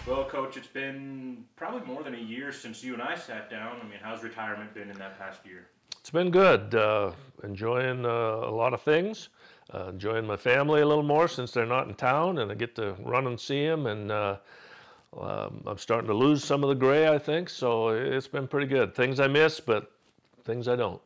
Well, Coach, it's been probably more than a year since you and I sat down. I mean, how's retirement been in that past year? It's been good. Enjoying a lot of things. Enjoying my family a little more since they're not in town, and I get to run and see them. And I'm starting to lose some of the gray, I think. So it's been pretty good. Things I miss, but things I don't.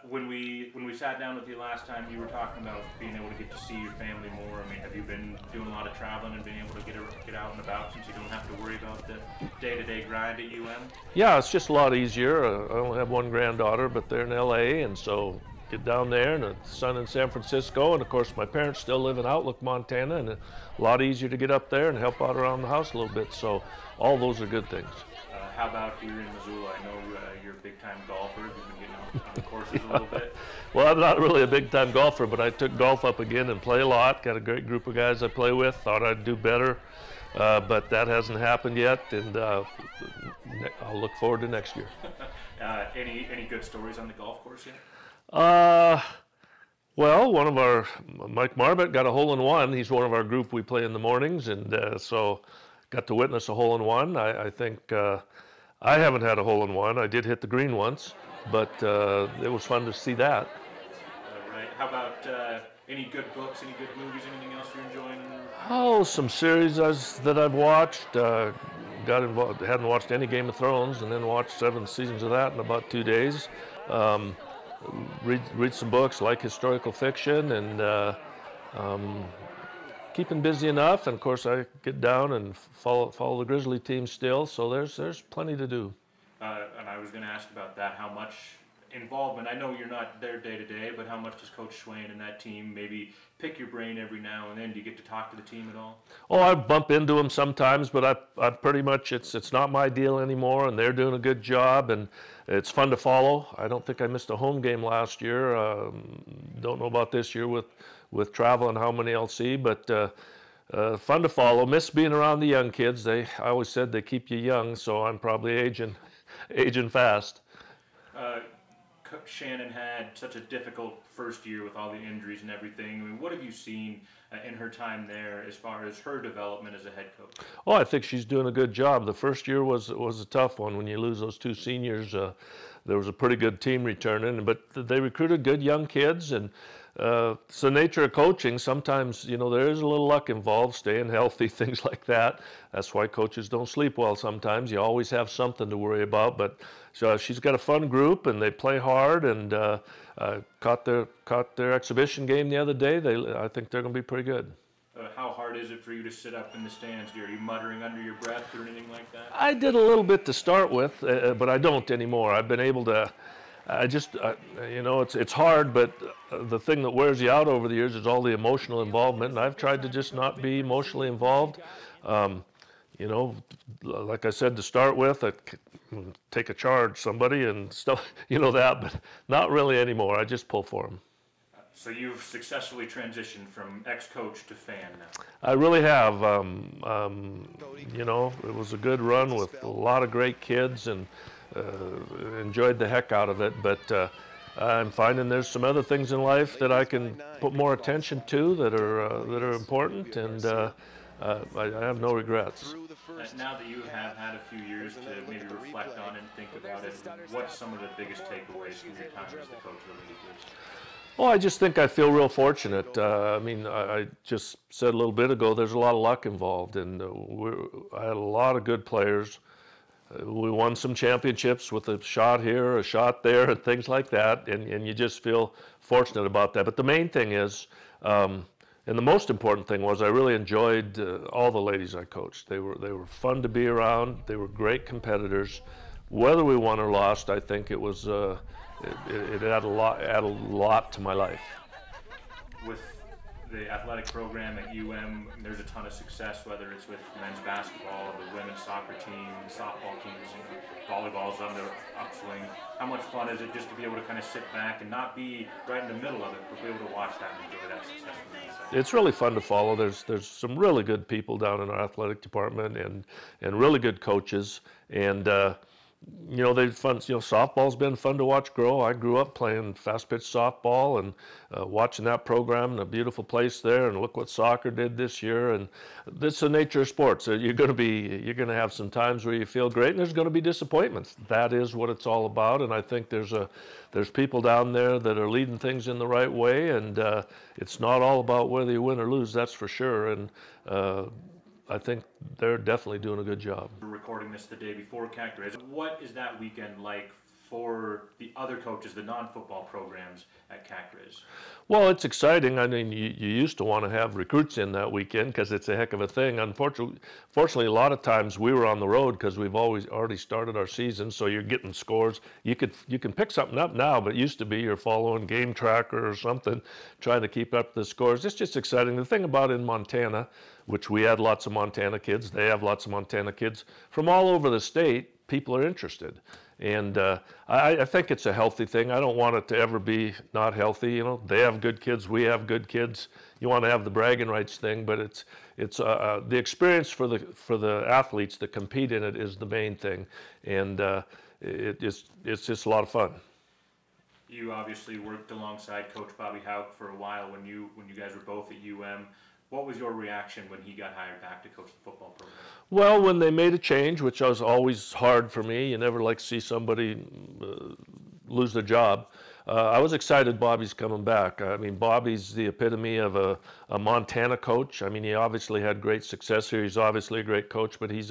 When we sat down with you last time, you were talking about being able to get to see your family more. I mean, have you been doing a lot of traveling and being able to get out and about since you don't have to worry about the day-to-day grind at UM? Yeah, it's just a lot easier. I only have one granddaughter, but they're in LA, and so get down there, and a son in San Francisco, and of course my parents still live in Outlook, Montana, and a lot easier to get up there and help out around the house a little bit. So all those are good things. How about here in Missoula? I know you're a big-time golfer. You've been getting on the courses a little bit. Well, I'm not really a big-time golfer, but I took golf up again and play a lot. Got a great group of guys I play with. Thought I'd do better, but that hasn't happened yet, and I'll look forward to next year. Any good stories on the golf course yet? Well, Mike Marbett got a hole-in-one. He's one of our group we play in the mornings, and so got to witness a hole-in-one. I think I haven't had a hole-in-one. I did hit the green once, but it was fun to see that. Right. How about any good books, any good movies, anything else you're enjoying? Oh, some series that I've watched. Got involved. Hadn't watched any Game of Thrones, and then watched 7 seasons of that in about 2 days. Read some books, like historical fiction, and keeping busy enough. And of course, I get down and follow the Grizzly team still. So there's plenty to do. And I was going to ask about that. How much involvement? I know you're not there day to day, but how much does Coach Swain and that team maybe pick your brain every now and then? Do you get to talk to the team at all? Oh, I bump into them sometimes, but I pretty much it's not my deal anymore, and they're doing a good job, and it's fun to follow. I don't think I missed a home game last year. Don't know about this year with travel and how many I'll see, but fun to follow. Miss being around the young kids. I always said they keep you young, so I'm probably aging fast. Shannon had such a difficult first year with all the injuries and everything. I mean, what have you seen in her time there as far as her development as a head coach? Oh, I think she's doing a good job. The first year was a tough one when you lose those 2 seniors. There was a pretty good team returning, but they recruited good young kids, and it's the nature of coaching. Sometimes, there is a little luck involved, staying healthy, things like that. That's why coaches don't sleep well sometimes. You always have something to worry about. But so she's got a fun group, and they play hard, and caught their exhibition game the other day. I think they're going to be pretty good. How hard is it for you to sit up in the stands? Are you muttering under your breath or anything like that? I did a little bit to start with, but I don't anymore. I've been able to. It's hard, but the thing that wears you out over the years is all the emotional involvement, and I've tried to just not be emotionally involved. Like I said to start with, I take a charge somebody and stuff, that, but not really anymore. I just pull for them. So you've successfully transitioned from ex-coach to fan now. I really have. It was a good run with a lot of great kids, and enjoyed the heck out of it, but I'm finding there's some other things in life that I can put more attention to that are important, and I have no regrets. Now that you have had a few years to maybe reflect on and think about it, what's some of the biggest takeaways from your time as the coach of the Lady Griz? Well, I just think I feel real fortunate. I just said a little bit ago, there's a lot of luck involved, and I had a lot of good players. We won some championships with a shot here, a shot there, and things like that, and you just feel fortunate about that. But the main thing is, and the most important thing was, I really enjoyed all the ladies I coached. They were fun to be around. They were great competitors. Whether we won or lost, I think it was it added a lot to my life. With the athletic program at UM, there's a ton of success, whether it's with men's basketball, the women's soccer team, softball teams, volleyball's on the upswing. How much fun is it just to be able to kind of sit back and not be right in the middle of it, but be able to watch that and enjoy that success from the inside? It's really fun to follow. There's some really good people down in our athletic department, and really good coaches, and you know, they've fun. You know, softball's been fun to watch grow. I grew up playing fast pitch softball and watching that program in a beautiful place there. And look what soccer did this year. And this is the nature of sports. You're going to have some times where you feel great, and there's going to be disappointments. That is what it's all about. And I think there's people down there that are leading things in the right way. And it's not all about whether you win or lose. That's for sure. And I think they're definitely doing a good job. We're recording this the day before Cat Griz. What is that weekend like for the other coaches, the non-football programs at Cat Griz? Well, it's exciting. I mean, you used to want to have recruits in that weekend because it's a heck of a thing. Unfortunately, a lot of times we were on the road because we've already started our season, so you're getting scores. You can pick something up now, but it used to be you're following Game Tracker or something, trying to keep up the scores. It's just exciting. The thing about in Montana, which we had lots of Montana kids, they have lots of Montana kids from all over the state. People are interested. And I think it's a healthy thing. I don't want it to ever be not healthy. You know, they have good kids, we have good kids. You want to have the bragging rights thing, but it's the experience for the athletes that compete in it is the main thing, and it's just a lot of fun. You obviously worked alongside Coach Bobby Houck for a while when you guys were both at UM. What was your reaction when he got hired back to coach the football program? Well, when they made a change, which was always hard for me, you never like to see somebody lose their job. I was excited Bobby's coming back. I mean, Bobby's the epitome of a Montana coach. I mean, he obviously had great success here. He's obviously a great coach, but he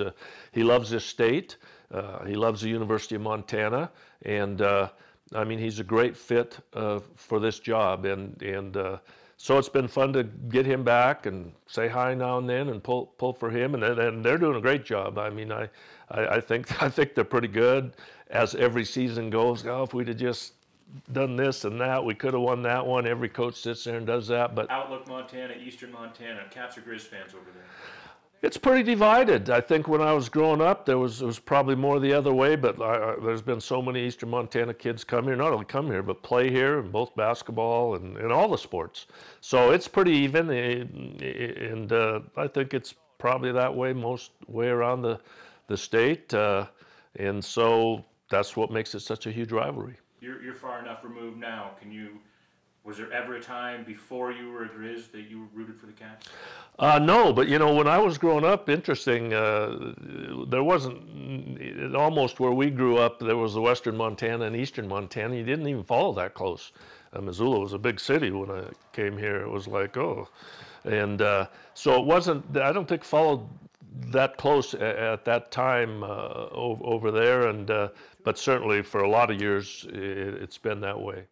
loves his state. He loves the University of Montana, and I mean, he's a great fit for this job, and so it's been fun to get him back and say hi now and then and pull for him, and they're doing a great job. I mean, I think they're pretty good as every season goes. Oh, if we'd have just done this and that, we could have won that one. Every coach sits there and does that. But Outlook Montana, Eastern Montana, Cats or Griz fans over there? It's pretty divided. I think when I was growing up, it was probably more the other way, but there's been so many Eastern Montana kids come here, not only come here, but play here in both basketball and all the sports. So it's pretty even, and I think it's probably that way most way around the state, and so that's what makes it such a huge rivalry. You're far enough removed now. Was there ever a time before you were a Griz that you rooted for the Cats? No, but you know, when I was growing up, interesting, there wasn't, almost where we grew up, there was the Western Montana and Eastern Montana. You didn't even follow that close. Missoula was a big city when I came here. It was like, oh. And so it wasn't, I don't think followed that close at that time over there, and but certainly for a lot of years, it's been that way.